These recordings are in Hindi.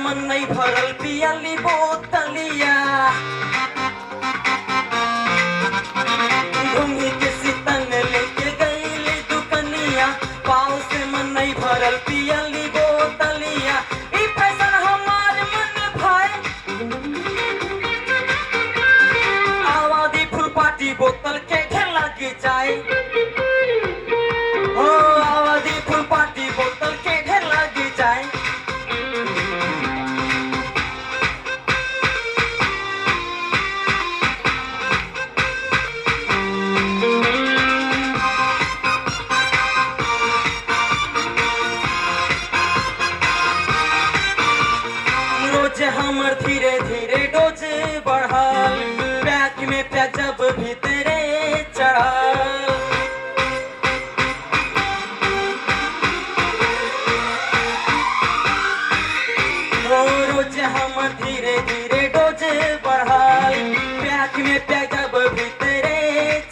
मन नहीं भरल पियली बोतलिया घूंघी के सितन लेके गईली दुकनिया पाँव से मन नहीं भरल पियली बोतलिया ई फैशन हमार मन भाई आवादी फुल पार्टी बोतल के ढेर लग जाए ओ आवादी फुल पार्टी बोतल के ढेर लग जाए रोज हमर धीरे धीरे डोज बढ़ल पैक में जब भीतरे चढ़ल रोज हमर धीरे धीरे डोज बढ़ल पैक में जब भीतरे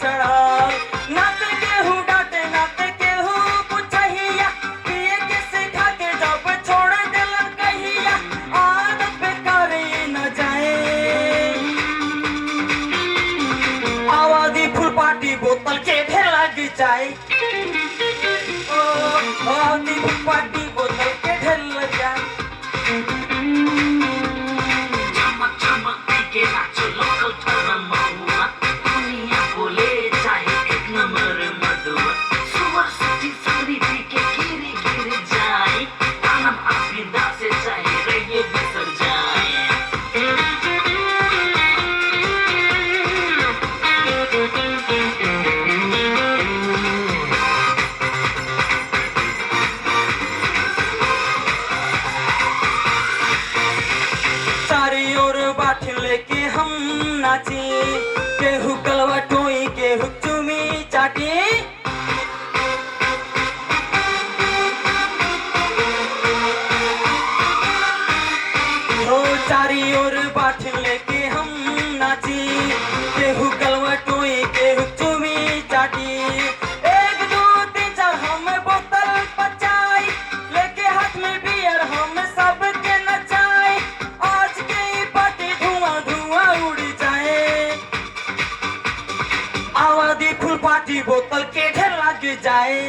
चढ़ल नात केहू डांटे नात केहू पुछहिया पिए के सिखा के जब छोड़ देलन कहिया आदत बेकार न जाए आवादी फुल पार्टी बोतल के ढेर लग जाए ओ आवादी फुल पार्टी बोतल के ढेर लग जाए चारी ओर बाट लेके हम नाची केहू गलवा टोई केहू चुमी चाटी हो चारी ओर बाट लेके हम नाची केहू गलवा टोई केहू चुमी चाटी एक दो तीन चार हम बोतल पचाई लेके हाथ में बियर हम सबके नचाई आज के ई पार्टी धुआं धुआं उड़ जाए आवादी फुल पार्टी बोतल के ढेर लग जाए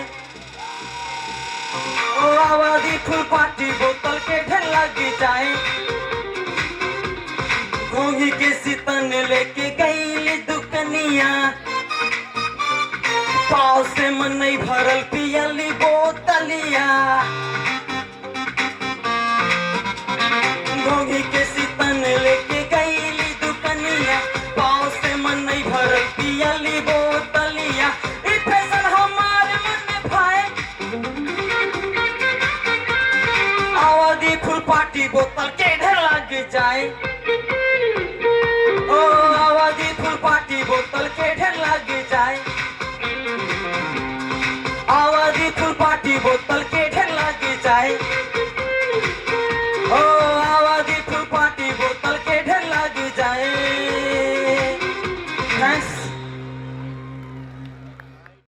ओ आवादी फुल पार्टी बोतल के ढेर लग जाए घोंघी के सितन लेके गईली दुकनिया पाँव से मन नहीं भरल पियली बोतलिया घोंघी के सितन लेके गईली दुकनिया पाँव से मन नहीं भरल पियली बोतलिया ई फैशन हमार मन भाए आवादी फुल पार्टी बोतल के ढेर लग जाए ओ आवादी फुल पार्टी बोतल के ढेर लग जाए आवादी फुल पार्टी बोतल के